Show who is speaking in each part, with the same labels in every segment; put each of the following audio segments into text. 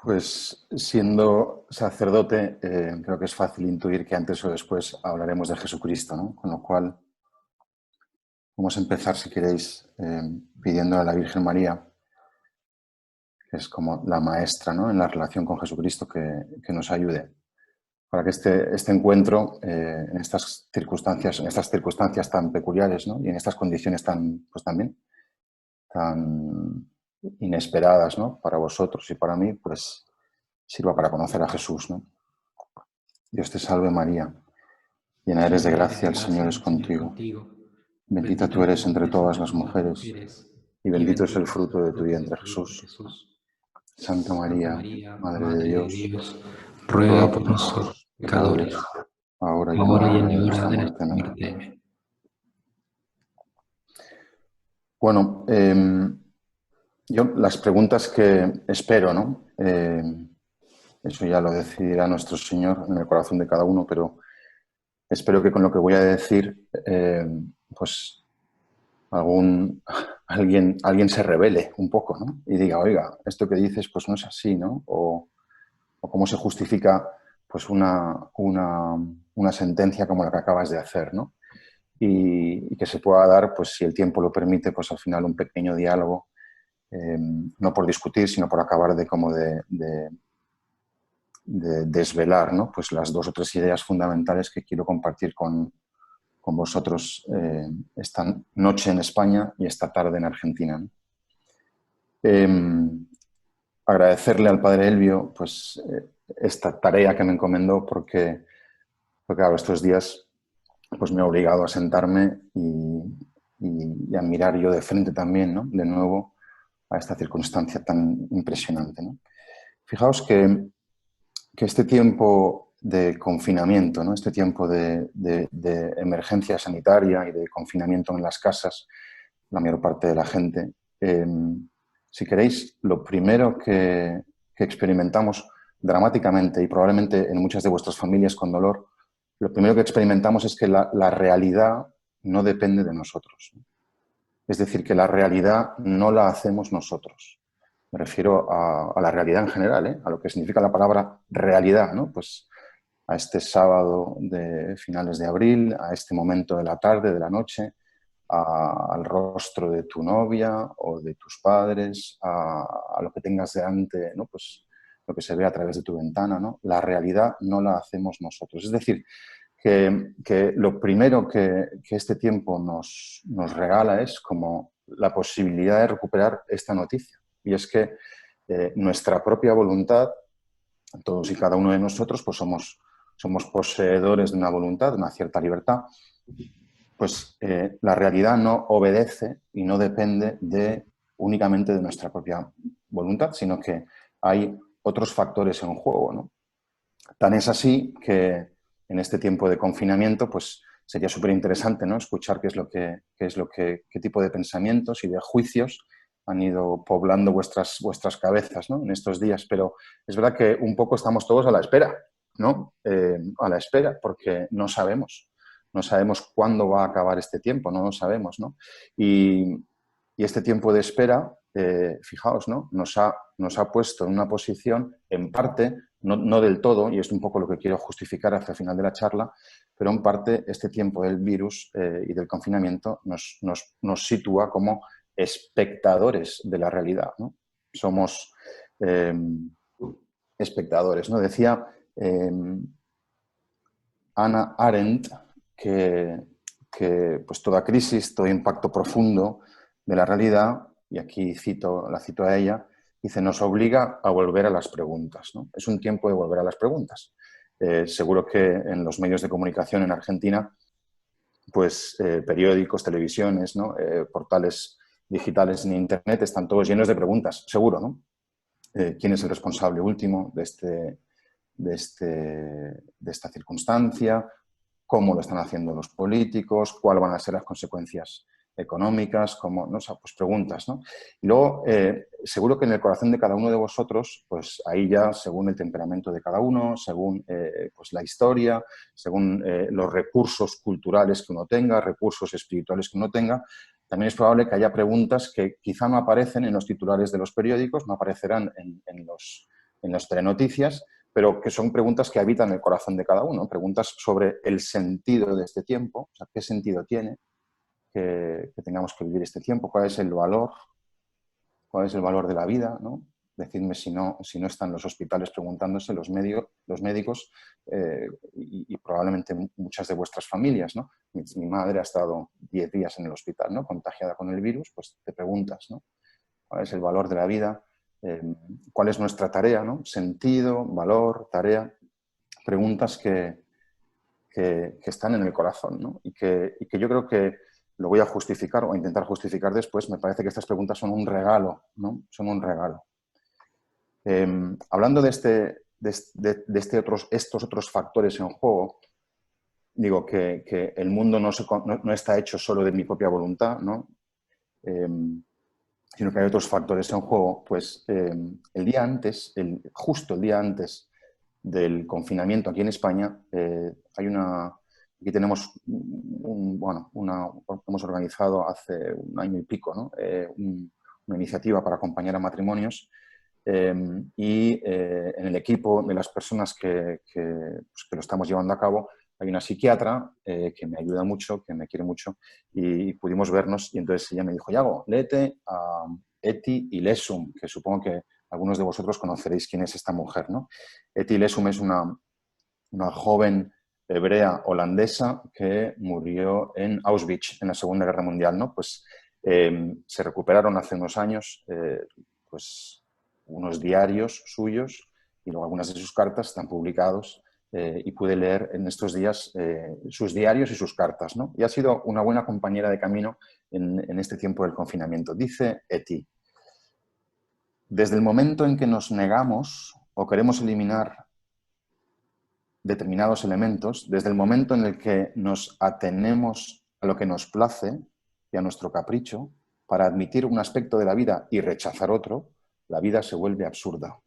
Speaker 1: Pues siendo sacerdote, creo que es fácil intuir que antes o después hablaremos de Jesucristo, ¿no? Con lo cual, vamos a empezar, si queréis, pidiendo a la Virgen María, que es como la maestra, ¿no?, en la relación con Jesucristo, que nos ayude para que este encuentro, en estas circunstancias tan peculiares, ¿no?, y en estas condiciones tan, pues también, tan inesperadas, ¿no?, para vosotros y para mí, pues sirva para conocer a Jesús, ¿no? Dios te salve María, llena eres de
Speaker 2: Llena eres
Speaker 1: gracia,
Speaker 2: de
Speaker 1: el Señor
Speaker 2: gracia,
Speaker 1: es
Speaker 2: el Señor es
Speaker 1: contigo.
Speaker 2: contigo.
Speaker 1: Bendita tú
Speaker 2: Bendita tú
Speaker 1: eres entre
Speaker 2: eres
Speaker 1: todas
Speaker 2: entre
Speaker 1: las
Speaker 2: todas las
Speaker 1: mujeres,
Speaker 2: mujeres,
Speaker 1: y
Speaker 2: y
Speaker 1: bendito es el
Speaker 2: bendito es el
Speaker 1: fruto de tu
Speaker 2: fruto de
Speaker 1: vientre,
Speaker 2: tu vientre,
Speaker 1: Jesús.
Speaker 2: Jesús.
Speaker 1: Santa
Speaker 2: Santa
Speaker 1: María,
Speaker 2: María,
Speaker 1: Madre de
Speaker 2: Madre de
Speaker 1: Dios,
Speaker 2: Dios, ruega
Speaker 1: ruega
Speaker 2: por
Speaker 1: por
Speaker 2: nosotros
Speaker 1: nosotros
Speaker 2: pecadores,
Speaker 1: pecadores, ahora y en la
Speaker 2: ahora y
Speaker 1: hora
Speaker 2: en
Speaker 1: de
Speaker 2: la hora
Speaker 1: nuestra
Speaker 2: de
Speaker 1: muerte.
Speaker 2: nuestra
Speaker 1: Amén.
Speaker 2: muerte. Amén.
Speaker 1: Bueno, yo las preguntas que espero, ¿no? Eso ya lo decidirá nuestro Señor en el corazón de cada uno, pero espero que con lo que voy a decir, pues alguien se revele un poco, ¿no? Y diga, oiga, esto que dices pues no es así, ¿no? O cómo se justifica pues una sentencia como la que acabas de hacer, ¿no? Y que se pueda dar, pues si el tiempo lo permite, pues al final un pequeño diálogo, no por discutir, sino por acabar de desvelar, ¿no?, pues las dos o tres ideas fundamentales que quiero compartir con vosotros esta noche en España y esta tarde en Argentina, ¿no? Agradecerle al padre Elvio pues, esta tarea que me encomendó porque claro, estos días pues, me ha obligado a sentarme y a mirar yo de frente también, ¿no?, de nuevo a esta circunstancia tan impresionante, ¿no? Fijaos que este tiempo de confinamiento, ¿no?, este tiempo de emergencia sanitaria y de confinamiento en las casas, la mayor parte de la gente, si queréis, lo primero que experimentamos dramáticamente y probablemente en muchas de vuestras familias con dolor, lo primero que experimentamos es que la realidad no depende de nosotros, ¿no? Es decir, que la realidad no la hacemos nosotros. Me refiero a la realidad en general, ¿eh?, a lo que significa la palabra realidad, ¿no? Pues a este sábado de finales de abril, a este momento de la tarde, de la noche, al rostro de tu novia o de tus padres, a lo que tengas delante, ¿no?, pues lo que se ve a través de tu ventana, ¿no? La realidad no la hacemos nosotros. Es decir, que lo primero que este tiempo nos regala es como la posibilidad de recuperar esta noticia. Y es que nuestra propia voluntad, todos y cada uno de nosotros, pues somos poseedores de una voluntad, de una cierta libertad, pues la realidad no obedece y no depende únicamente de nuestra propia voluntad, sino que hay otros factores en juego, ¿no? Tan es así que en este tiempo de confinamiento, pues sería súper interesante, ¿no?, escuchar qué tipo de pensamientos y de juicios han ido poblando vuestras cabezas, ¿no?, en estos días. Pero es verdad que un poco estamos todos a la espera, ¿no? A la espera, porque no sabemos. No sabemos cuándo va a acabar este tiempo, no lo sabemos, ¿no? Y este tiempo de espera, fijaos, ¿no?, nos ha puesto en una posición, en parte, no del todo, y es un poco lo que quiero justificar hacia el final de la charla, pero en parte este tiempo del virus y del confinamiento nos sitúa como espectadores de la realidad, ¿no? Somos espectadores, ¿no? Decía Hannah Arendt que pues toda crisis, todo impacto profundo de la realidad, y aquí la cito a ella, dice, nos obliga a volver a las preguntas, ¿no? Es un tiempo de volver a las preguntas. Seguro que en los medios de comunicación en Argentina, pues periódicos, televisiones, ¿no?, portales digitales en Internet están todos llenos de preguntas, seguro, ¿no? ¿Quién es el responsable último de esta circunstancia? ¿Cómo lo están haciendo los políticos? ¿Cuáles van a ser las consecuencias económicas? ¿Cómo? ¿No? O sea, pues preguntas, ¿no? Y luego, seguro que en el corazón de cada uno de vosotros, pues ahí ya, según el temperamento de cada uno, según pues la historia, según los recursos culturales que uno tenga, recursos espirituales que uno tenga, también es probable que haya preguntas que quizá no aparecen en los titulares de los periódicos, no aparecerán en las telenoticias, pero que son preguntas que habitan el corazón de cada uno, preguntas sobre el sentido de este tiempo, o sea, qué sentido tiene que tengamos que vivir este tiempo, cuál es el valor de la vida, ¿no? Decidme si no están los hospitales preguntándose, los médicos y probablemente muchas de vuestras familias, ¿no? Mi madre ha estado 10 días en el hospital, ¿no? Contagiada con el virus, pues te preguntas, ¿no? ¿Cuál es el valor de la vida? ¿Cuál es nuestra tarea, ¿no? Sentido, valor, tarea. Preguntas que están en el corazón, ¿no? Y que yo creo que lo voy a justificar o a intentar justificar después. Me parece que estas preguntas son un regalo, ¿no? Son un regalo. Hablando de estos otros factores en juego, digo que el mundo no está hecho solo de mi propia voluntad, ¿no? Sino que hay otros factores en juego. Pues justo el día antes del confinamiento aquí en España, aquí tenemos hemos organizado hace un año y pico, ¿no? Una iniciativa para acompañar a matrimonios en el equipo de las personas que lo estamos llevando a cabo hay una psiquiatra que me ayuda mucho, que me quiere mucho, y pudimos vernos y entonces ella me dijo, Yago, léete a Etty Hillesum, que supongo que algunos de vosotros conoceréis quién es esta mujer, ¿no? Etty Hillesum es una joven hebrea holandesa que murió en Auschwitz en la Segunda Guerra Mundial, ¿no? Pues se recuperaron hace unos años pues unos diarios suyos y luego algunas de sus cartas están publicados y pude leer en estos días sus diarios y sus cartas, ¿no? Y ha sido una buena compañera de camino en este tiempo del confinamiento. Dice Etty, desde el momento en que nos negamos o queremos eliminar determinados elementos, desde el momento en el que nos atenemos a lo que nos place y a nuestro capricho, para admitir un aspecto de la vida y rechazar otro, la vida se vuelve absurda.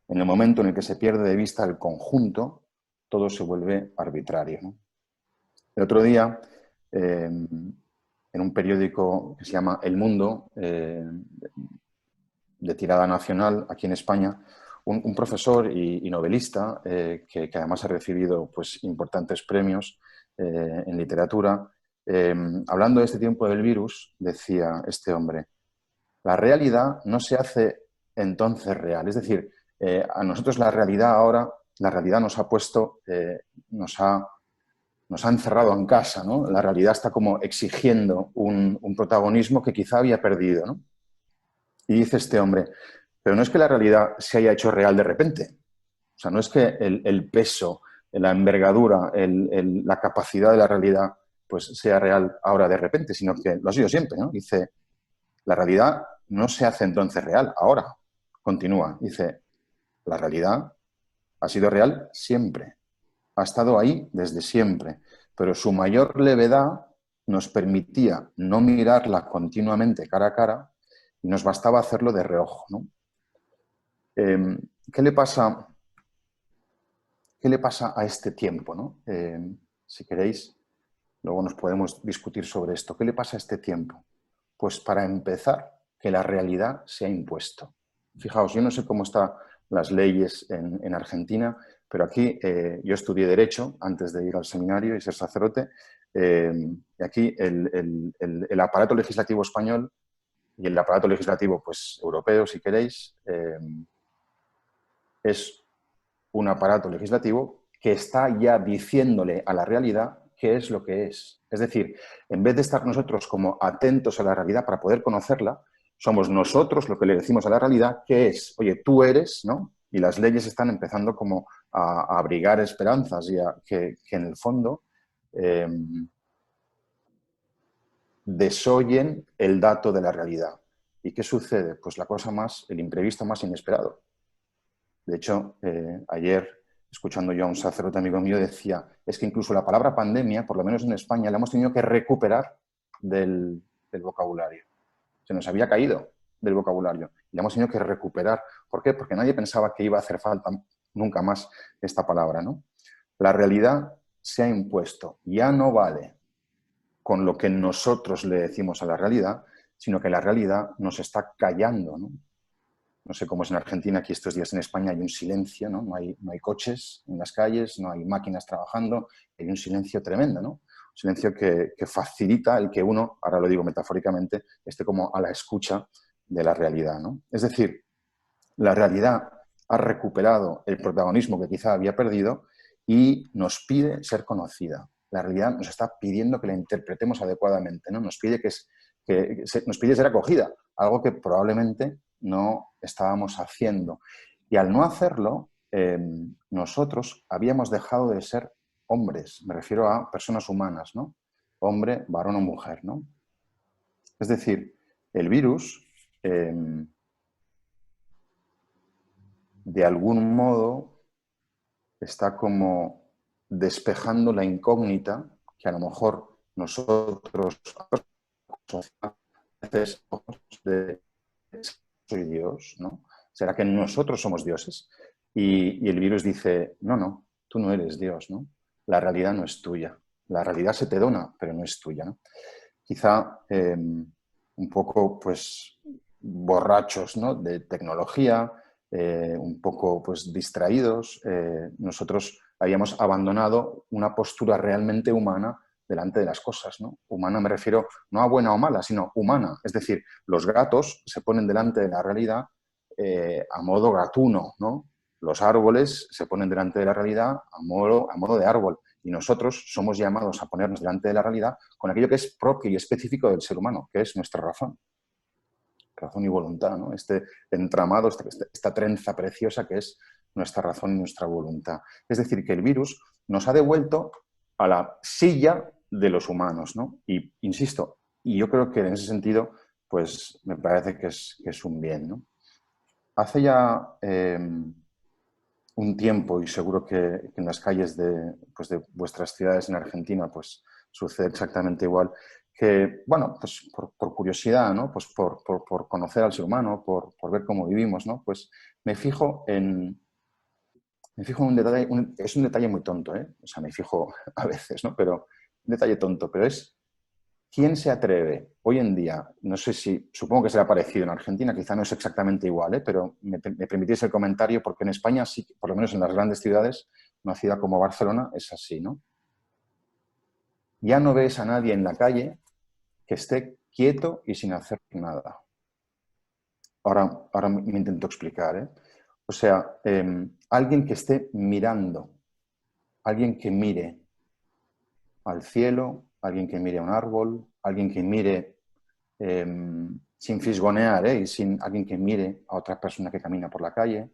Speaker 1: En el momento en el que se pierde de vista el conjunto, todo se vuelve arbitrario, ¿no? El otro día, en un periódico que se llama El Mundo, de tirada nacional, aquí en España, un profesor y novelista que además ha recibido pues, importantes premios en literatura, hablando de este tiempo del virus, decía este hombre, la realidad no se hace entonces real. Es decir, a nosotros la realidad nos ha puesto, nos ha encerrado en casa, ¿no? La realidad está como exigiendo un protagonismo que quizá había perdido, ¿no? Y dice este hombre, pero no es que la realidad se haya hecho real de repente. O sea, no es que el peso, la envergadura, la capacidad de la realidad pues sea real ahora de repente, sino que lo ha sido siempre, ¿no? Dice, la realidad no se hace entonces real, ahora. Continúa, dice, la realidad ha sido real siempre. Ha estado ahí desde siempre, pero su mayor levedad nos permitía no mirarla continuamente cara a cara y nos bastaba hacerlo de reojo, ¿no? ¿Qué le pasa a este tiempo, ¿no? Si queréis, luego nos podemos discutir sobre esto. ¿Qué le pasa a este tiempo? Pues para empezar, que la realidad se ha impuesto. Fijaos, yo no sé cómo están las leyes en Argentina, pero aquí yo estudié Derecho antes de ir al seminario y ser sacerdote. Y aquí el aparato legislativo español y el aparato legislativo pues, europeo, si queréis, es un aparato legislativo que está ya diciéndole a la realidad qué es lo que es. Es decir, en vez de estar nosotros como atentos a la realidad para poder conocerla, somos nosotros lo que le decimos a la realidad qué es. Oye, tú eres, ¿no? Y las leyes están empezando como a abrigar esperanzas y a que en el fondo desoyen el dato de la realidad. ¿Y qué sucede? Pues el imprevisto más inesperado. De hecho, ayer, escuchando yo a un sacerdote amigo mío, decía, es que incluso la palabra pandemia, por lo menos en España, la hemos tenido que recuperar del vocabulario. Se nos había caído del vocabulario y la hemos tenido que recuperar. ¿Por qué? Porque nadie pensaba que iba a hacer falta nunca más esta palabra, ¿no? La realidad se ha impuesto. Ya no vale con lo que nosotros le decimos a la realidad, sino que la realidad nos está callando, ¿no? No sé cómo es en Argentina, aquí estos días en España hay un silencio, ¿no? No hay coches en las calles, no hay máquinas trabajando, hay un silencio tremendo, ¿no? Un silencio que facilita el que uno, ahora lo digo metafóricamente, esté como a la escucha de la realidad, ¿no? Es decir, la realidad ha recuperado el protagonismo que quizá había perdido y nos pide ser conocida. La realidad nos está pidiendo que la interpretemos adecuadamente, ¿no? Nos pide nos pide ser acogida, algo que probablemente no estábamos haciendo. Y al no hacerlo, nosotros habíamos dejado de ser hombres, me refiero a personas humanas, ¿no? Hombre, varón o mujer, ¿no? Es decir, el virus, de algún modo, está como despejando la incógnita que a lo mejor nosotros a veces de soy Dios, ¿no? ¿Será que nosotros somos dioses? Y el virus dice, no, no, tú no eres Dios, ¿no? La realidad no es tuya. La realidad se te dona, pero no es tuya, ¿no? Quizá un poco, pues, borrachos, ¿no? De tecnología, un poco, pues, distraídos. Nosotros habíamos abandonado una postura realmente humana delante de las cosas, ¿no? Humana me refiero no a buena o mala, sino humana. Es decir, los gatos se ponen delante de la realidad a modo gatuno, ¿no? Los árboles se ponen delante de la realidad a modo de árbol. Y nosotros somos llamados a ponernos delante de la realidad con aquello que es propio y específico del ser humano, que es nuestra razón y voluntad, ¿no? Este entramado, esta trenza preciosa que es nuestra razón y nuestra voluntad. Es decir, que el virus nos ha devuelto a la silla de los humanos, ¿no? Y insisto, y yo creo que en ese sentido, pues me parece que es un bien, ¿no? Hace ya un tiempo, y seguro que en las calles pues de vuestras ciudades en Argentina pues sucede exactamente igual, que, bueno, pues por curiosidad, ¿no? Pues por conocer al ser humano, por ver cómo vivimos, ¿no? Pues me fijo en un detalle, es un detalle muy tonto, ¿eh? O sea, me fijo a veces, ¿no? Pero un detalle tonto, pero es ¿quién se atreve hoy en día? No sé si, supongo que será parecido en Argentina, quizá no es exactamente igual, ¿eh? Pero me permitís el comentario porque en España sí, por lo menos en las grandes ciudades, una ciudad como Barcelona es así, ¿no? Ya no ves a nadie en la calle que esté quieto y sin hacer nada. Ahora me intento explicar, ¿eh? O sea, alguien que esté mirando, alguien que mire al cielo, alguien que mire a un árbol, alguien que mire sin fisgonear, y sin alguien que mire a otra persona que camina por la calle.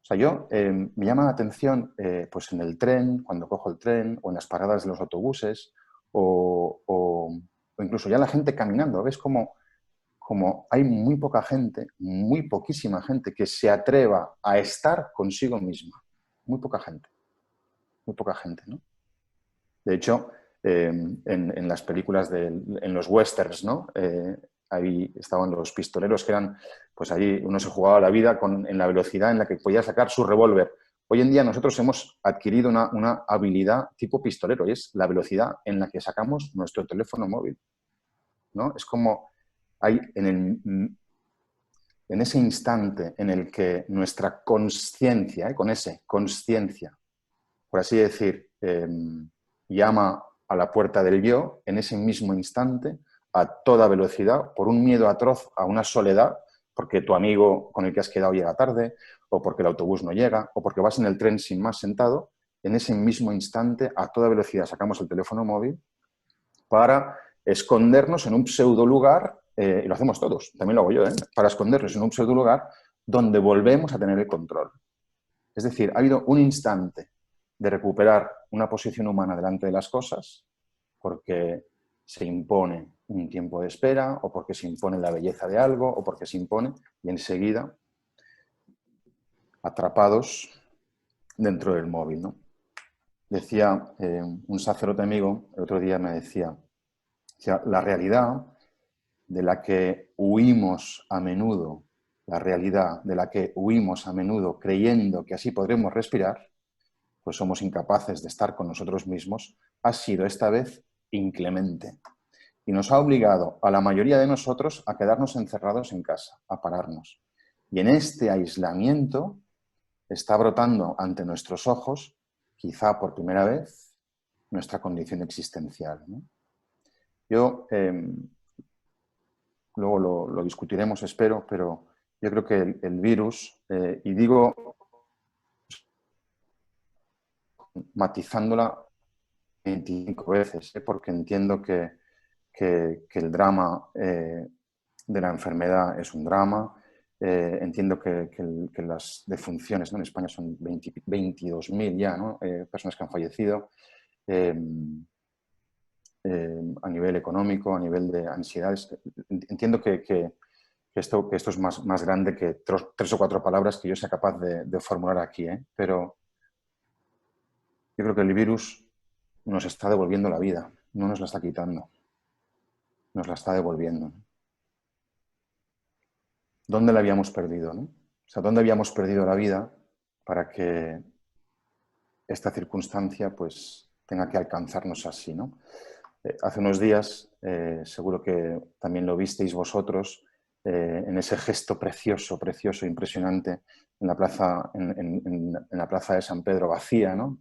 Speaker 1: O sea, me llama la atención pues en el tren, cuando cojo el tren, o en las paradas de los autobuses, o incluso ya la gente caminando. ¿Ves como hay muy poca gente, muy poquísima gente que se atreva a estar consigo misma? Muy poca gente, ¿no? De hecho, en las películas, en los westerns, ¿no? Ahí estaban los pistoleros que eran, pues ahí uno se jugaba la vida en la velocidad en la que podía sacar su revólver. Hoy en día nosotros hemos adquirido una habilidad tipo pistolero y es la velocidad en la que sacamos nuestro teléfono móvil, ¿no? Es como hay en ese instante en el que nuestra conciencia, con ese, conciencia, por así decir, llama a la puerta del yo, en ese mismo instante, a toda velocidad, por un miedo atroz a una soledad, porque tu amigo con el que has quedado llega tarde, o porque el autobús no llega, o porque vas en el tren sin más sentado, en ese mismo instante, a toda velocidad, sacamos el teléfono móvil para escondernos en un pseudo lugar, y lo hacemos todos, también lo hago yo, para escondernos en un pseudo lugar donde volvemos a tener el control. Es decir, ha habido un instante de recuperar una posición humana delante de las cosas porque se impone un tiempo de espera o porque se impone la belleza de algo o porque se impone y enseguida atrapados dentro del móvil, ¿no? Decía un sacerdote amigo, el otro día me decía, la realidad de la que huimos a menudo, la realidad de la que huimos a menudo creyendo que así podremos respirar, pues somos incapaces de estar con nosotros mismos, ha sido esta vez inclemente. Y nos ha obligado a la mayoría de nosotros a quedarnos encerrados en casa, a pararnos. Y en este aislamiento está brotando ante nuestros ojos, quizá por primera vez, nuestra condición existencial, ¿no? Yo, luego lo discutiremos, espero, pero yo creo que el virus, y digo matizándola 25 veces, porque entiendo que el drama de la enfermedad es un drama, entiendo que las defunciones, ¿no? En España son 22.000 ya, ¿no? Personas que han fallecido. Eh, a nivel económico, a nivel de ansiedades. Entiendo que esto es más grande que tres o cuatro palabras que yo sea capaz de formular aquí, ¿eh? Pero yo creo que el virus nos está devolviendo la vida, no nos la está quitando, nos la está devolviendo. ¿Dónde la habíamos perdido, no? O sea, ¿dónde habíamos perdido la vida para que esta circunstancia pues tenga que alcanzarnos así, ¿no? Hace unos días, seguro que también lo visteis vosotros, en ese gesto precioso, precioso, impresionante, en la plaza, en la plaza de San Pedro vacía, ¿no?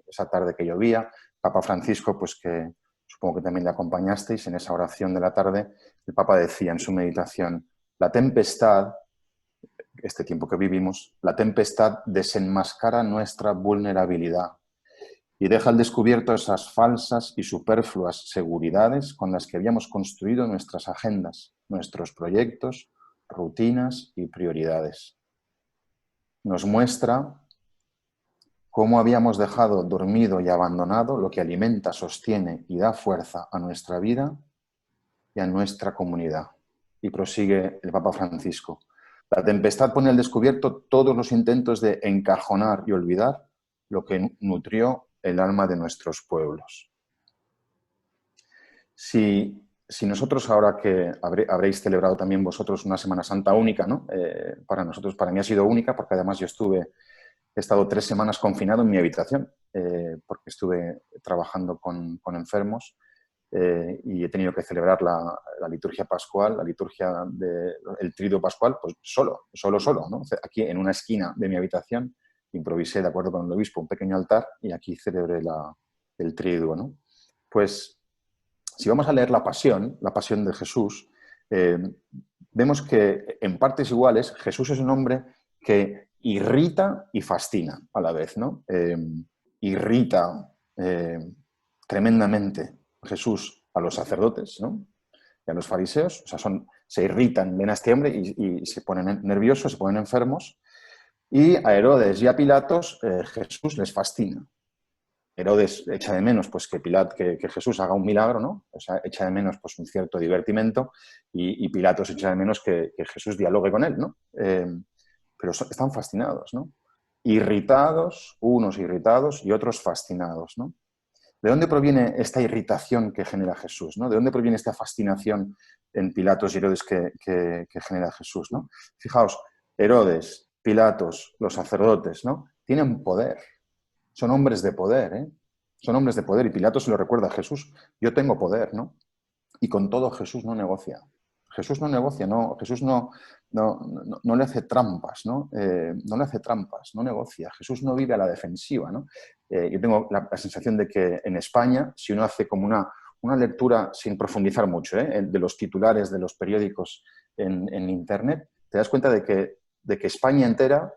Speaker 1: Esa tarde que llovía, Papa Francisco, pues que supongo que también le acompañasteis en esa oración de la tarde, el Papa decía en su meditación, la tempestad, este tiempo que vivimos, la tempestad desenmascara nuestra vulnerabilidad y deja al descubierto esas falsas y superfluas seguridades con las que habíamos construido nuestras agendas, nuestros proyectos, rutinas y prioridades. Nos muestra cómo habíamos dejado dormido y abandonado lo que alimenta, sostiene y da fuerza a nuestra vida y a nuestra comunidad. Y prosigue el Papa Francisco. La tempestad pone al descubierto todos los intentos de encajonar y olvidar lo que nutrió el alma de nuestros pueblos. Si nosotros ahora que habréis celebrado también vosotros una Semana Santa única, ¿no? Para nosotros, para mí ha sido única porque además yo he estado 3 semanas confinado en mi habitación porque estuve trabajando con enfermos y he tenido que celebrar la liturgia pascual, la liturgia del Triduo Pascual, pues solo, ¿no? Aquí en una esquina de mi habitación improvisé, de acuerdo con el obispo, un pequeño altar y aquí celebré el Triduo, ¿no? Pues si vamos a leer la pasión de Jesús, vemos que en partes iguales Jesús es un hombre que irrita y fascina a la vez, ¿no? Irrita tremendamente Jesús a los sacerdotes, ¿no? Y a los fariseos, o sea, se irritan, ven a este hombre y se ponen nerviosos, se ponen enfermos, y a Herodes y a Pilatos Jesús les fascina. Herodes echa de menos pues, que Jesús haga un milagro, ¿no? O sea, echa de menos pues, un cierto divertimento y Pilatos echa de menos que Jesús dialogue con él, ¿no? Pero están fascinados, ¿no? Irritados, unos irritados y otros fascinados, ¿no? ¿De dónde proviene esta irritación que genera Jesús, ¿no? ¿De dónde proviene esta fascinación en Pilatos y Herodes que genera Jesús, ¿no? Fijaos, Herodes, Pilatos, los sacerdotes, ¿no? Tienen poder. Son hombres de poder, ¿eh? Son hombres de poder. Y Pilatos se lo recuerda a Jesús. Yo tengo poder, ¿no? Y con todo Jesús no negocia. Jesús no negocia, no. Jesús no le hace trampas, ¿no? No le hace trampas, no negocia. Jesús no vive a la defensiva, ¿no? Yo tengo la sensación de que en España, si uno hace como una lectura sin profundizar mucho, de los titulares de los periódicos en Internet, te das cuenta de que España entera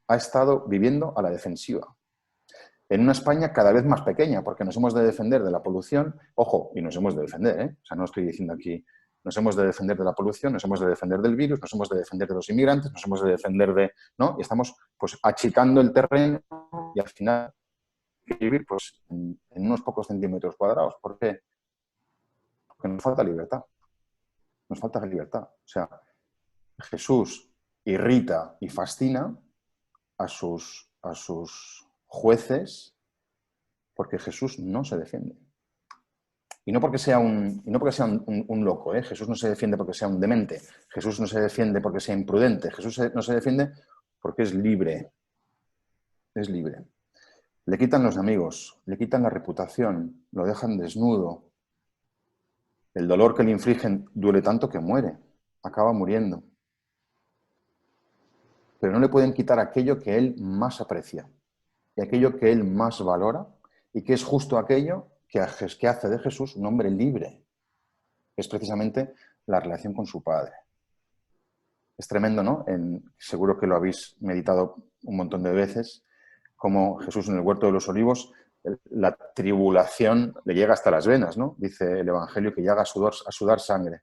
Speaker 1: ha estado viviendo a la defensiva. En una España cada vez más pequeña, porque nos hemos de defender de la polución, ojo, y nos hemos de defender, ¿eh? O sea, no estoy diciendo aquí, nos hemos de defender de la polución, nos hemos de defender del virus, nos hemos de defender de los inmigrantes, nos hemos de defender de, ¿no? Y estamos, pues, achicando el terreno y al final vivir, pues, en unos pocos centímetros cuadrados. ¿Por qué? Porque nos falta libertad. Nos falta libertad. O sea, Jesús irrita y fascina a sus jueces porque Jesús no se defiende. Y no porque sea un loco, ¿eh? Jesús no se defiende porque sea un demente. Jesús no se defiende porque sea imprudente. Jesús no se defiende porque es libre. Es libre. Le quitan los amigos, le quitan la reputación, lo dejan desnudo. El dolor que le infligen duele tanto que muere. Acaba muriendo. pero no le pueden quitar aquello que él más aprecia y aquello que él más valora y que es justo aquello que hace de Jesús un hombre libre, que es precisamente la relación con su Padre. Es tremendo, ¿no? Seguro que lo habéis meditado un montón de veces, como Jesús en el huerto de los olivos, la tribulación le llega hasta las venas, ¿no? Dice el Evangelio que llega a sudar sangre.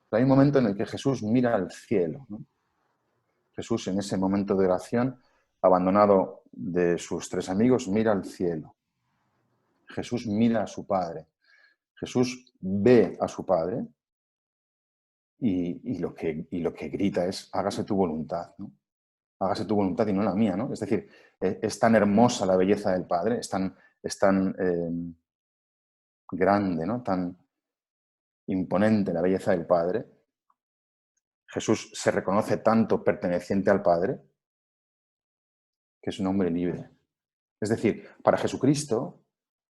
Speaker 1: Pero hay un momento en el que Jesús mira al cielo, ¿no? Jesús, en ese momento de oración, abandonado de sus tres amigos, mira al cielo. Jesús mira a su Padre. Jesús ve a su Padre y lo que grita es, hágase tu voluntad, ¿no? Hágase tu voluntad y no la mía, ¿no? Es decir, es tan hermosa la belleza del Padre, es tan grande, ¿no? Tan imponente la belleza del Padre. Jesús se reconoce tanto perteneciente al Padre que es un hombre libre. Es decir, para Jesucristo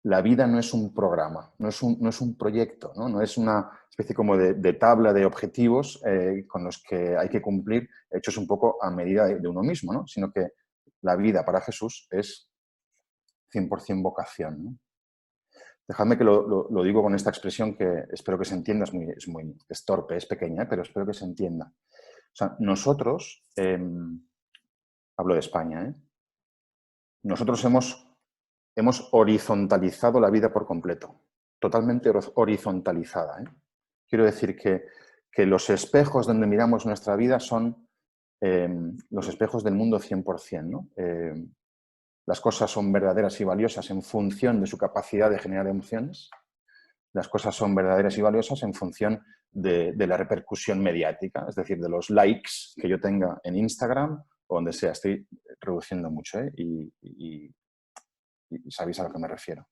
Speaker 1: la vida no es un programa, no es un proyecto, ¿no? No es una especie como de tabla de objetivos con los que hay que cumplir, hechos un poco a medida de uno mismo, ¿no? Sino que la vida para Jesús es 100% vocación, ¿no? Dejadme que lo digo con esta expresión que espero que se entienda, es torpe, es pequeña, pero espero que se entienda. O sea, nosotros, hablo de España, nosotros hemos horizontalizado la vida por completo, totalmente horizontalizada. Quiero decir que los espejos donde miramos nuestra vida son los espejos del mundo 100%, ¿no? Las cosas son verdaderas y valiosas en función de su capacidad de generar emociones. Las cosas son verdaderas y valiosas en función de la repercusión mediática, es decir, de los likes que yo tenga en Instagram o donde sea. Estoy reduciendo mucho, y sabéis a lo que me refiero.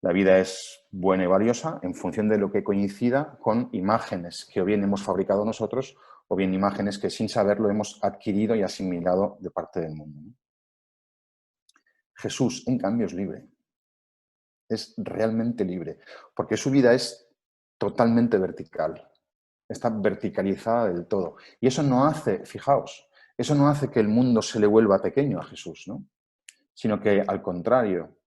Speaker 1: La vida es buena y valiosa en función de lo que coincida con imágenes que o bien hemos fabricado nosotros o bien imágenes que sin saberlo hemos adquirido y asimilado de parte del mundo, ¿no? Jesús, en cambio, es libre. Es realmente libre, porque su vida es totalmente vertical. Está verticalizada del todo. Y eso no hace, fijaos, eso no hace que el mundo se le vuelva pequeño a Jesús, ¿no? Sino que, al contrario,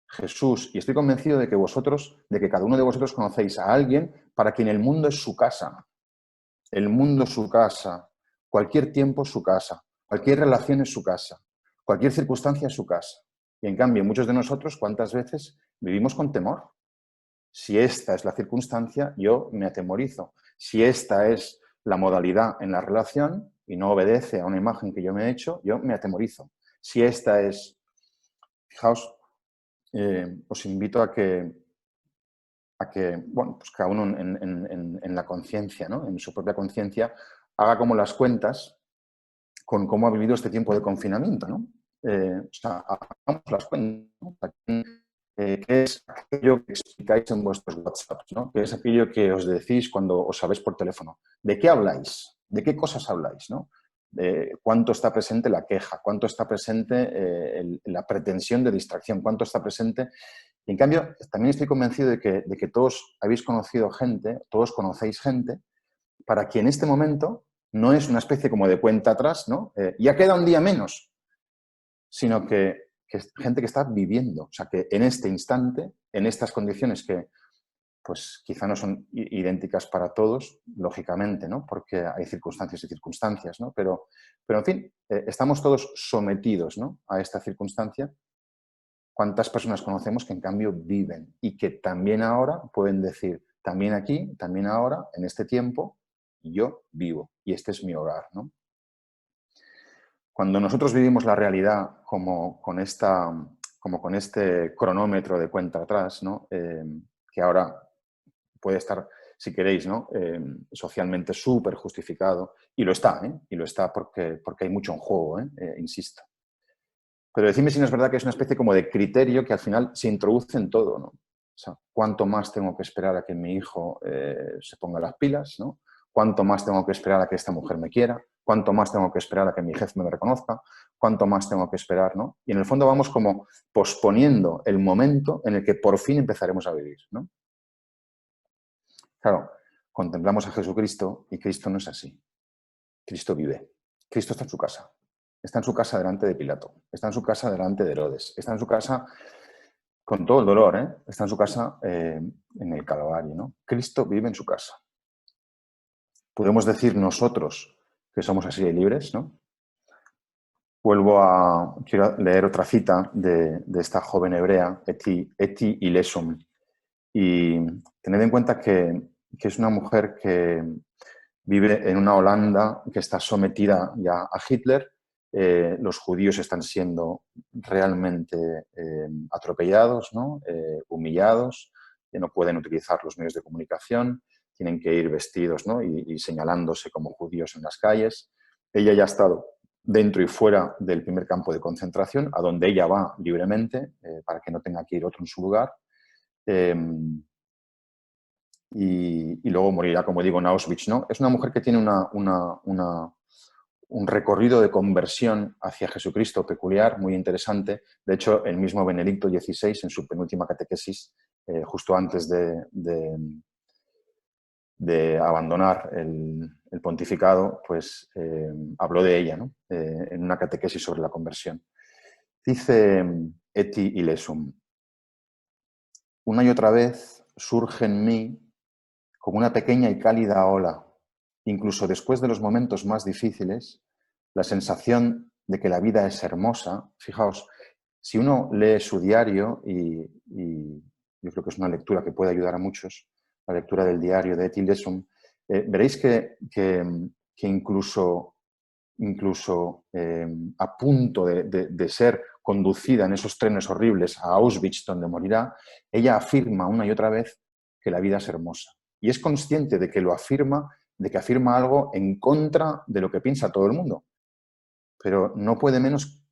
Speaker 1: Jesús, y estoy convencido de que cada uno de vosotros conocéis a alguien para quien el mundo es su casa. El mundo es su casa, cualquier tiempo es su casa, cualquier relación es su casa, cualquier circunstancia es su casa. Y en cambio, muchos de nosotros, ¿cuántas veces vivimos con temor? Si esta es la circunstancia, yo me atemorizo. Si esta es la modalidad en la relación y no obedece a una imagen que yo me he hecho, yo me atemorizo. Si esta es... Fijaos, os invito a que bueno, pues cada uno en la conciencia, ¿no? En su propia conciencia, haga como las cuentas con cómo ha vivido este tiempo de confinamiento, ¿no? O sea, hagamos las cuentas, ¿no? ¿Qué es aquello que explicáis en vuestros WhatsApps, ¿no? ¿Qué es aquello que os decís cuando os sabéis por teléfono? ¿De qué habláis? ¿De qué cosas habláis, ¿no? ¿Cuánto está presente la queja? ¿Cuánto está presente la pretensión de distracción? ¿Cuánto está presente? Y en cambio, también estoy convencido de que todos habéis conocido gente, todos conocéis gente, para quien este momento no es una especie como de cuenta atrás, ¿no? Ya queda un día menos, sino que es gente que está viviendo. O sea, que en este instante, en estas condiciones que pues quizá no son idénticas para todos, lógicamente, ¿no? Porque hay circunstancias y circunstancias, ¿no? Pero en fin, estamos todos sometidos, ¿no? A esta circunstancia. ¿Cuántas personas conocemos que en cambio viven y que también ahora pueden decir, también aquí, también ahora, en este tiempo, yo vivo y este es mi hogar, ¿no? Cuando nosotros vivimos la realidad como con este cronómetro de cuenta atrás, ¿no? Que ahora puede estar, si queréis, ¿no? Socialmente súper justificado, y lo está, y lo está porque hay mucho en juego, insisto. Pero decidme si no es verdad que es una especie como de criterio que al final se introduce en todo, ¿no? O sea, ¿cuánto más tengo que esperar a que mi hijo se ponga las pilas, ¿no? ¿Cuánto más tengo que esperar a que esta mujer me quiera? ¿Cuánto más tengo que esperar a que mi jefe me reconozca? ¿Cuánto más tengo que esperar, ¿no? Y en el fondo vamos como posponiendo el momento en el que por fin empezaremos a vivir, ¿no? Claro, contemplamos a Jesucristo y Cristo no es así. Cristo vive. Cristo está en su casa. Está en su casa delante de Pilato. Está en su casa delante de Herodes. Está en su casa con todo el dolor, ¿eh? Está en su casa en el Calvario, ¿no? Cristo vive en su casa. Podemos decir nosotros que somos así de libres, ¿no? Quiero leer otra cita de esta joven hebrea, Eti Ilesum. Y tened en cuenta que es una mujer que vive en una Holanda que está sometida ya a Hitler. Los judíos están siendo realmente atropellados, ¿no? Humillados, que no pueden utilizar los medios de comunicación, tienen que ir vestidos, ¿no? y señalándose como judíos en las calles. Ella ya ha estado dentro y fuera del primer campo de concentración, a donde ella va libremente, para que no tenga que ir otro en su lugar. Y luego morirá, como digo, en Auschwitz, ¿no? Es una mujer que tiene un recorrido de conversión hacia Jesucristo peculiar, muy interesante. De hecho, el mismo Benedicto XVI, en su penúltima catequesis, justo antes de abandonar el pontificado, pues habló de ella, ¿no? En una catequesis sobre la conversión. Dice Eti Ilesum: una y otra vez surge en mí como una pequeña y cálida ola, incluso después de los momentos más difíciles, la sensación de que la vida es hermosa. Fijaos, si uno lee su diario, y yo creo que es una lectura que puede ayudar a muchos, la lectura del diario de Eti Ilesum, veréis que incluso a punto de ser conducida en esos trenes horribles a Auschwitz, donde morirá, ella afirma una y otra vez que la vida es hermosa. Y es consciente de que lo afirma, de que afirma algo en contra de lo que piensa todo el mundo. Pero no puede menos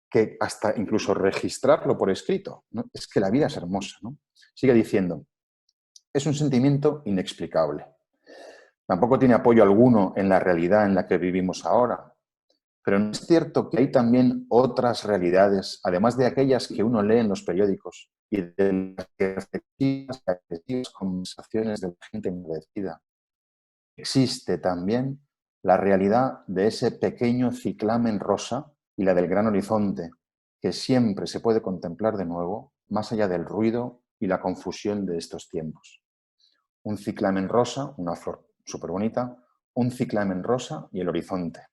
Speaker 1: que hasta incluso registrarlo por escrito, ¿no? Es que la vida es hermosa, ¿no? Sigue diciendo: es un sentimiento inexplicable. Tampoco tiene apoyo alguno en la realidad en la que vivimos ahora. Pero ¿no es cierto que hay también otras realidades, además de aquellas que uno lee en los periódicos y de las que efectivas conversaciones de la gente enfurecida? Existe también la realidad de ese pequeño ciclamen rosa y la del gran horizonte, que siempre se puede contemplar de nuevo, más allá del ruido y la confusión de estos tiempos. Un ciclamen rosa, una flor súper bonita, un ciclamen rosa y el horizonte.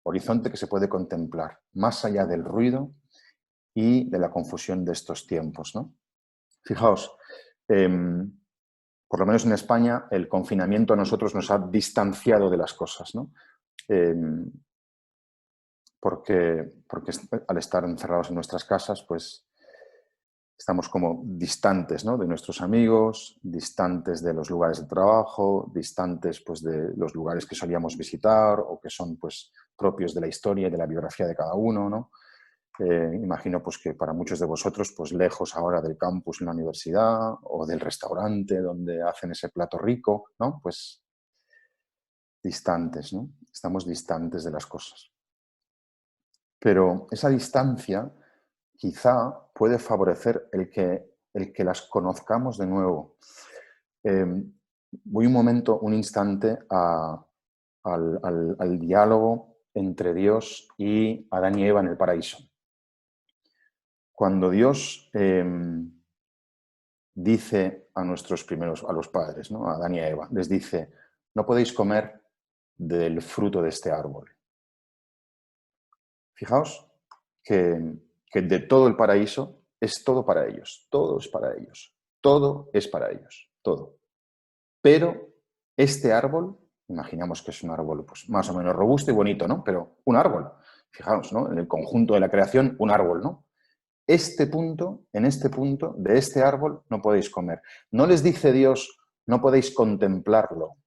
Speaker 1: Horizonte que se puede contemplar más allá del ruido y de la confusión de estos tiempos, ¿no? Fijaos, por lo menos en España, el confinamiento a nosotros nos ha distanciado de las cosas, ¿no? Porque al estar encerrados en nuestras casas, pues estamos como distantes, ¿no? De nuestros amigos, distantes de los lugares de trabajo, distantes, pues, de los lugares que solíamos visitar o que son, pues, propios de la historia y de la biografía de cada uno, ¿no? Imagino, pues, que para muchos de vosotros, pues, lejos ahora del campus en la universidad o del restaurante donde hacen ese plato rico, ¿no? Pues distantes, ¿no? Estamos distantes de las cosas. Pero esa distancia quizá puede favorecer el que las conozcamos de nuevo. Voy un instante al diálogo entre Dios y Adán y Eva en el paraíso. Cuando Dios dice a a los padres, ¿no? A Adán y a Eva, les dice: no podéis comer del fruto de este árbol. Fijaos que de todo el paraíso es todo para ellos, todo es para ellos, todo es para ellos, todo. Pero este árbol, imaginamos que es un árbol, pues, más o menos robusto y bonito, ¿no? Pero un árbol, fijaos, ¿no? En el conjunto de la creación, un árbol, ¿no? En este punto de este árbol no podéis comer. No les dice Dios: no podéis contemplarlo.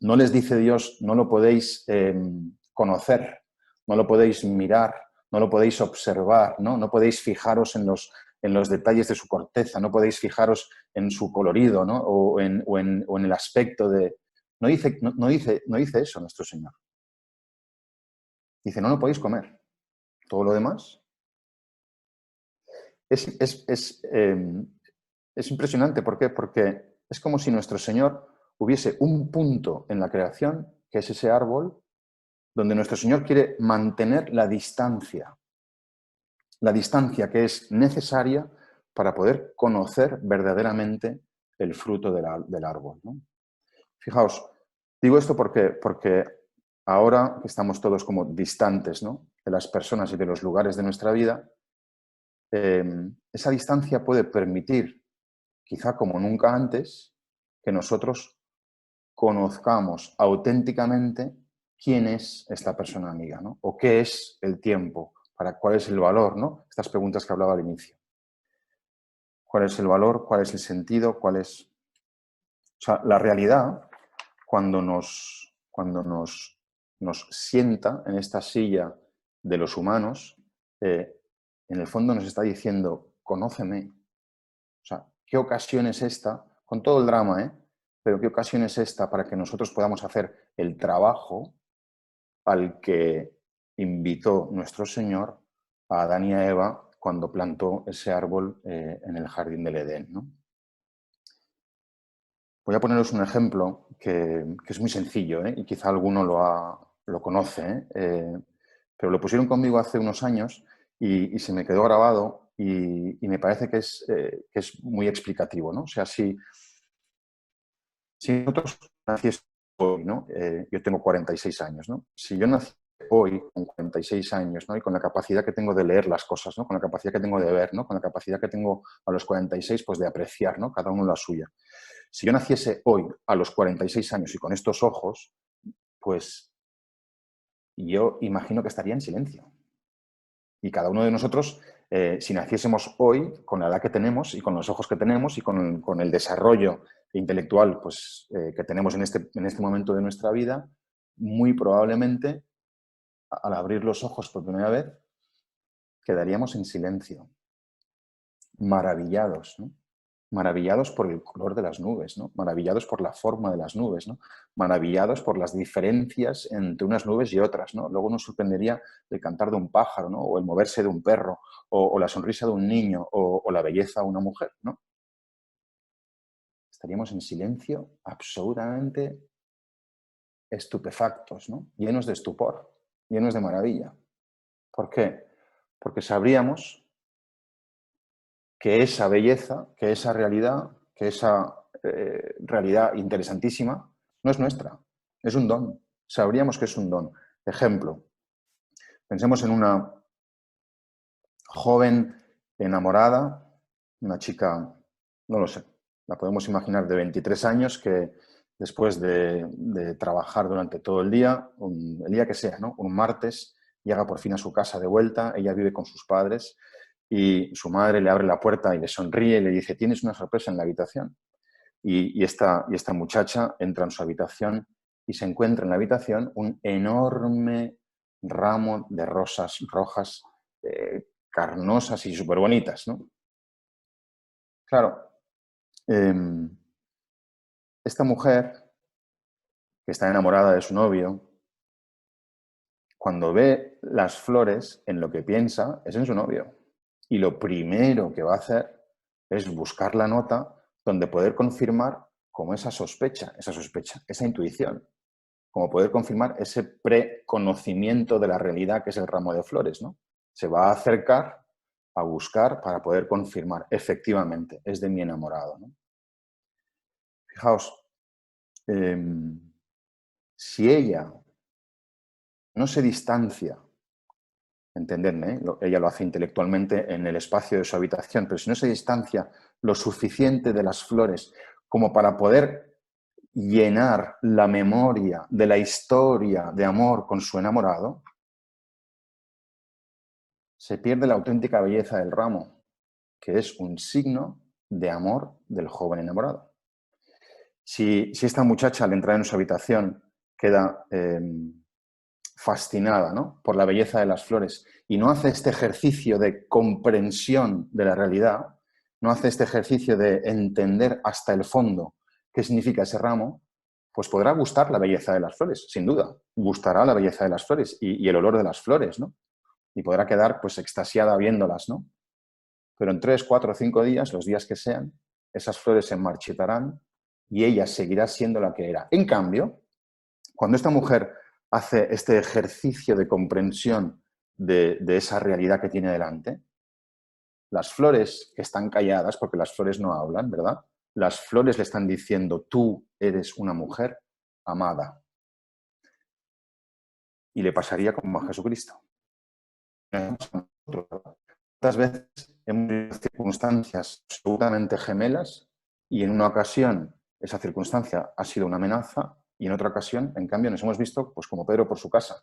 Speaker 1: No les dice Dios: no lo podéis conocer, no lo podéis mirar, no lo podéis observar, ¿no? No podéis fijaros en los detalles de su corteza, no podéis fijaros en su colorido, ¿no? o en el aspecto de... No dice eso nuestro Señor. Dice: no lo podéis comer. Todo lo demás es impresionante. ¿Por qué? Porque es como si nuestro Señor hubiese un punto en la creación que es ese árbol donde nuestro Señor quiere mantener la distancia que es necesaria para poder conocer verdaderamente el fruto del árbol, ¿no? Fijaos, digo esto porque ahora que estamos todos como distantes, ¿no?, de las personas y de los lugares de nuestra vida, esa distancia puede permitir, quizá como nunca antes, que nosotros conozcamos auténticamente quién es esta persona amiga, ¿no? O qué es el tiempo, cuál es el valor, ¿no? Estas preguntas que hablaba al inicio. ¿Cuál es el valor? ¿Cuál es el sentido? ¿Cuál es...? O sea, la realidad, cuando nos sienta en esta silla de los humanos, en el fondo nos está diciendo, conóceme. O sea, ¿qué ocasión es esta? Con todo el drama, ¿eh? Pero ¿qué ocasión es esta para que nosotros podamos hacer el trabajo al que invitó nuestro Señor a Adán y a Eva cuando plantó ese árbol en el jardín del Edén, ¿no? Voy a poneros un ejemplo que es muy sencillo, ¿eh? Y quizá alguno lo conoce, ¿eh? Pero lo pusieron conmigo hace unos años y se me quedó grabado y me parece que es muy explicativo, ¿no? O sea, si nosotros naciésemos hoy, ¿no? Yo tengo 46 años, ¿no? Si yo nací hoy con 46 años, ¿no?, y con la capacidad que tengo de leer las cosas, ¿no?, con la capacidad que tengo de ver, ¿no?, con la capacidad que tengo a los 46, pues de apreciar, ¿no?, cada uno la suya. Si yo naciese hoy a los 46 años y con estos ojos, pues yo imagino que estaría en silencio. Y cada uno de nosotros, si naciésemos hoy, con la edad que tenemos y con los ojos que tenemos y con el desarrollo intelectual pues, que tenemos en este momento de nuestra vida, muy probablemente, al abrir los ojos por primera vez, quedaríamos en silencio, maravillados, ¿no? Maravillados por el color de las nubes, ¿no? Maravillados por la forma de las nubes, ¿no? Maravillados por las diferencias entre unas nubes y otras, ¿no? Luego nos sorprendería el cantar de un pájaro, ¿no?, o el moverse de un perro, o la sonrisa de un niño, o la belleza de una mujer, ¿no? Estaríamos en silencio, absolutamente estupefactos, ¿no?, llenos de estupor, llenos de maravilla. ¿Por qué? Porque sabríamos que esa belleza, que esa realidad, que esa realidad interesantísima no es nuestra, es un don. Sabríamos que es un don. Ejemplo, pensemos en una joven enamorada, una chica, no lo sé, la podemos imaginar de 23 años que después de trabajar durante todo el día día que sea, ¿no?, un martes, llega por fin a su casa de vuelta, ella vive con sus padres y su madre le abre la puerta y le sonríe y le dice, tienes una sorpresa en la habitación. Y esta muchacha entra en su habitación y se encuentra en la habitación un enorme ramo de rosas rojas, carnosas y súper bonitas, ¿no? Claro, esta mujer, que está enamorada de su novio, cuando ve las flores, en lo que piensa es en su novio. Y lo primero que va a hacer es buscar la nota donde poder confirmar como esa sospecha, esa intuición, como poder confirmar ese preconocimiento de la realidad que es el ramo de flores, ¿no? Se va a acercar a buscar para poder confirmar, efectivamente, es de mi enamorado, ¿no? Fijaos, si ella no se distancia, entendedme, ella lo hace intelectualmente en el espacio de su habitación, pero si no se distancia lo suficiente de las flores como para poder llenar la memoria de la historia de amor con su enamorado, se pierde la auténtica belleza del ramo, que es un signo de amor del joven enamorado. Si esta muchacha al entrar en su habitación queda fascinada, ¿no?, por la belleza de las flores y no hace este ejercicio de comprensión de la realidad, no hace este ejercicio de entender hasta el fondo qué significa ese ramo, pues podrá gustar la belleza de las flores, sin duda. Gustará la belleza de las flores y el olor de las flores, ¿no? Y podrá quedar pues extasiada viéndolas, ¿no? Pero en 3, 4 o 5 días, los días que sean, esas flores se marchitarán y ella seguirá siendo la que era. En cambio, Cuando esta mujer hace este ejercicio de comprensión de esa realidad que tiene delante, las flores que están calladas, porque las flores no hablan, ¿verdad? Las flores le están diciendo, tú eres una mujer amada. Y le pasaría como a Jesucristo. ¿Cuántas veces hemos tenido circunstancias absolutamente gemelas y en una ocasión esa circunstancia ha sido una amenaza y en otra ocasión, en cambio, nos hemos visto pues, como Pedro por su casa?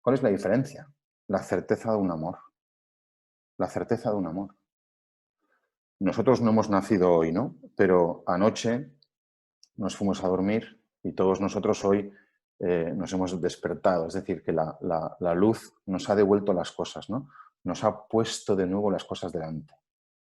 Speaker 1: ¿Cuál es la diferencia? La certeza de un amor. La certeza de un amor. Nosotros no hemos nacido hoy, ¿no? Pero anoche nos fuimos a dormir y todos nosotros hoy nos hemos despertado. Es decir, que la luz nos ha devuelto las cosas, ¿no? Nos ha puesto de nuevo las cosas delante.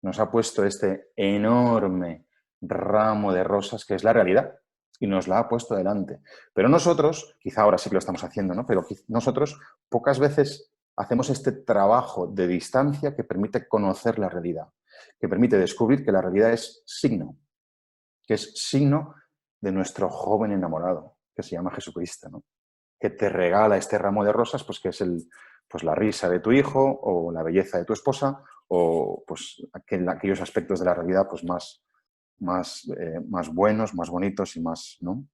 Speaker 1: Nos ha puesto este enorme ramo de rosas que es la realidad y nos la ha puesto delante. Pero nosotros, quizá ahora sí que lo estamos haciendo, ¿no? Pero nosotros pocas veces hacemos este trabajo de distancia que permite conocer la realidad, que permite descubrir que la realidad es signo, que es signo de nuestro joven enamorado, que se llama Jesucristo, ¿no? Que te regala este ramo de rosas, pues que es pues la risa de tu hijo o la belleza de tu esposa o pues aquellos aspectos de la realidad pues más buenos, más bonitos y más, ¿no?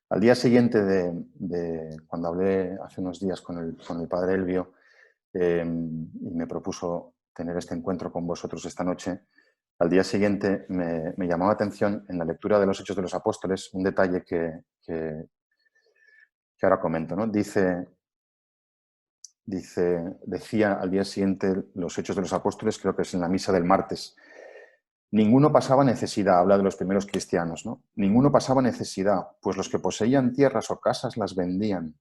Speaker 1: Al día siguiente de cuando hablé hace unos días con el padre Elvio y me propuso tener este encuentro con vosotros esta noche, al día siguiente me llamó la atención en la lectura de los Hechos de los Apóstoles un detalle que ahora comento, ¿no? Decía al día siguiente los Hechos de los Apóstoles, creo que es en la misa del martes, ninguno pasaba necesidad, habla de los primeros cristianos, ¿no? Ninguno pasaba necesidad, pues los que poseían tierras o casas las vendían,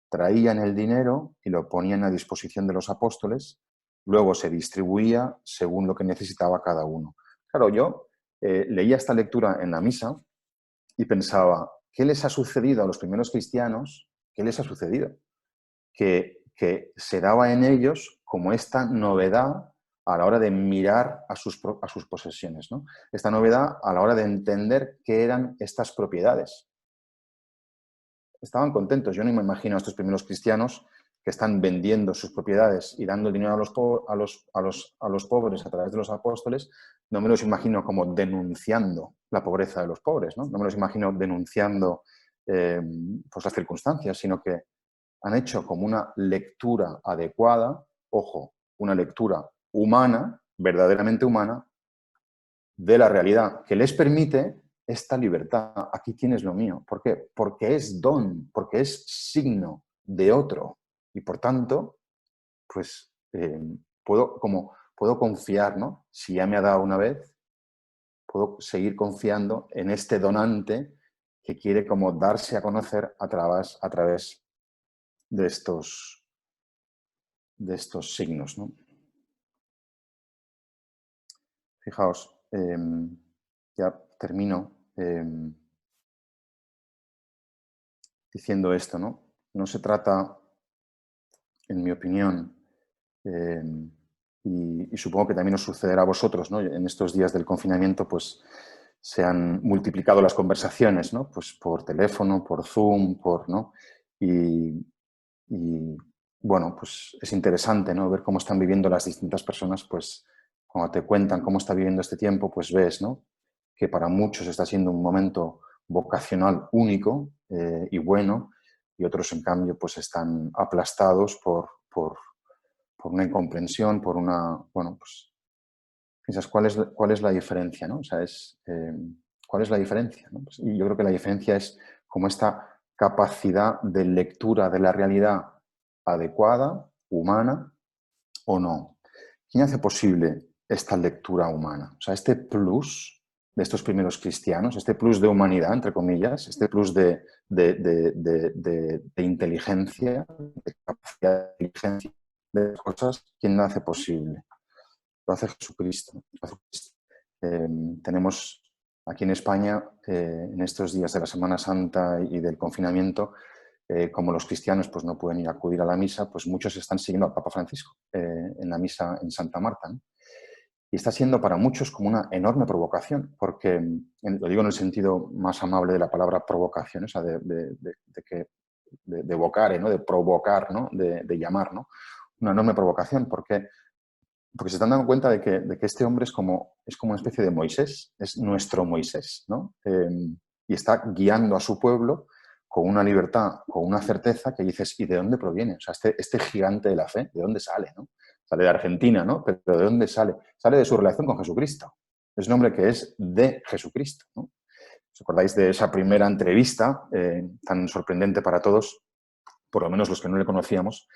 Speaker 1: traían el dinero y lo ponían a disposición de los apóstoles, luego se distribuía según lo que necesitaba cada uno. Claro, yo leía esta lectura en la misa y pensaba, ¿qué les ha sucedido a los primeros cristianos? ¿Qué les ha sucedido? Que se daba en ellos como esta novedad a la hora de mirar a sus posesiones, ¿no? Esta novedad a la hora de entender qué eran estas propiedades. Estaban contentos. Yo no me imagino a estos primeros cristianos que están vendiendo sus propiedades y dando dinero a los pobres a través de los apóstoles, no me los imagino como denunciando la pobreza de los pobres, ¿no? No me los imagino denunciando pues las circunstancias, sino que han hecho como una lectura adecuada, ojo, una lectura humana, verdaderamente humana, de la realidad, que les permite esta libertad. Aquí tienes lo mío. ¿Por qué? Porque es don, porque es signo de otro. Y por tanto, pues puedo confiar, ¿no? Si ya me ha dado una vez, puedo seguir confiando en este donante que quiere como darse a conocer a través de estos signos, ¿no? Fijaos, ya termino diciendo esto, ¿no? No se trata, en mi opinión, eh, y supongo que también os sucederá a vosotros, ¿no? En estos días del confinamiento, pues se han multiplicado las conversaciones, ¿no? Pues por teléfono, por Zoom, ¿no? Y, bueno, pues es interesante, ¿no? Ver cómo están viviendo las distintas personas, pues cuando te cuentan cómo está viviendo este tiempo, pues ves, ¿no? Que para muchos está siendo un momento vocacional único y bueno, y otros, en cambio, pues están aplastados por una incomprensión, por una, bueno, pues piensas, ¿cuál es la diferencia, ¿no? O sea, ¿cuál es la diferencia? ¿No? Pues, y yo creo que la diferencia es como esta capacidad de lectura de la realidad adecuada, humana o no. ¿Quién hace posible esta lectura humana? O sea, este plus de estos primeros cristianos, este plus de humanidad, entre comillas, este plus de inteligencia, de capacidad de inteligencia de las cosas, ¿quién lo hace posible? Lo hace Jesucristo. Tenemos aquí en España, en estos días de la Semana Santa y del confinamiento, como los cristianos pues, no pueden ir a acudir a la misa, pues muchos están siguiendo al Papa Francisco en la misa en Santa Marta, ¿no? Y está siendo para muchos como una enorme provocación, porque, lo digo en el sentido más amable de la palabra provocación, o sea, de evocare, ¿no? De provocar, ¿no? De llamar, ¿no? Una enorme provocación, porque se están dando cuenta de que este hombre es como una especie de Moisés, es nuestro Moisés, ¿no? Y está guiando a su pueblo con una libertad, con una certeza que dices, ¿y de dónde proviene? O sea, este gigante de la fe, ¿de dónde sale? ¿No? Sale de Argentina, ¿no? Pero ¿de dónde sale? Sale de su relación con Jesucristo. Es un hombre que es de Jesucristo, ¿no? ¿Os acordáis de esa primera entrevista tan sorprendente para todos? Por lo menos los que no le conocíamos,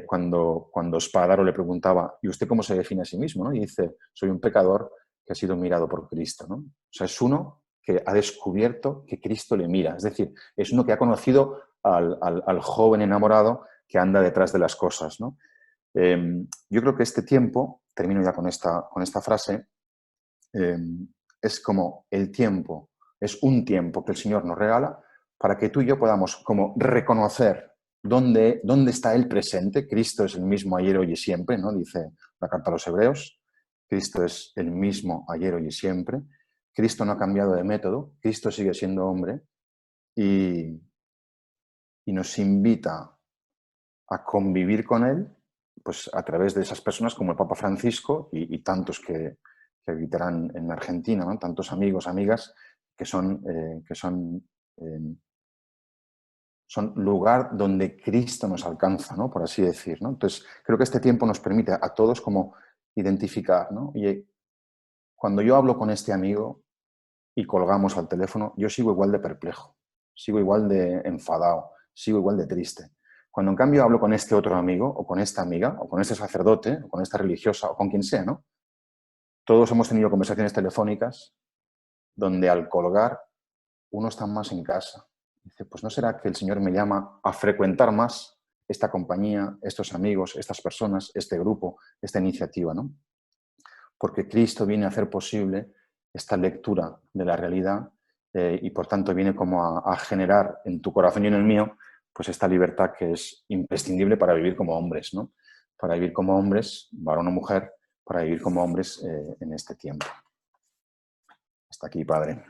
Speaker 1: cuando Spadaro le preguntaba, ¿y usted cómo se define a sí mismo? ¿No? Y dice, soy un pecador que ha sido mirado por Cristo, ¿no? O sea, es uno que ha descubierto que Cristo le mira. Es decir, es uno que ha conocido al joven enamorado que anda detrás de las cosas, ¿no? Yo creo que este tiempo, termino ya con esta frase, eh, es como el tiempo, es un tiempo que el Señor nos regala para que tú y yo podamos como reconocer dónde está Él presente. Cristo es el mismo ayer, hoy y siempre, ¿no? Dice la carta a los Hebreos. Cristo es el mismo ayer, hoy y siempre. Cristo no ha cambiado de método. Cristo sigue siendo hombre y, y nos invita a convivir con Él pues a través de esas personas como el Papa Francisco y tantos que habitarán en Argentina, ¿no? Tantos amigos, amigas eh, son lugar donde Cristo nos alcanza, ¿no? Por así decir, ¿no? Entonces, creo que este tiempo nos permite a todos como identificar, ¿no? Y cuando yo hablo con este amigo y colgamos al teléfono, yo sigo igual de perplejo, sigo igual de enfadado, sigo igual de triste. Cuando en cambio hablo con este otro amigo, o con esta amiga, o con este sacerdote, o con esta religiosa, o con quien sea, ¿no? Todos hemos tenido conversaciones telefónicas donde al colgar uno está más en casa. Dice, pues ¿no será que el Señor me llama a frecuentar más esta compañía, estos amigos, estas personas, este grupo, esta iniciativa, ¿no? Porque Cristo viene a hacer posible esta lectura de la realidad y por tanto viene como a generar en tu corazón y en el mío pues esta libertad que es imprescindible para vivir como hombres, ¿no? Para vivir como hombres, varón o mujer, para vivir como hombres en este tiempo. Hasta aquí, Padre.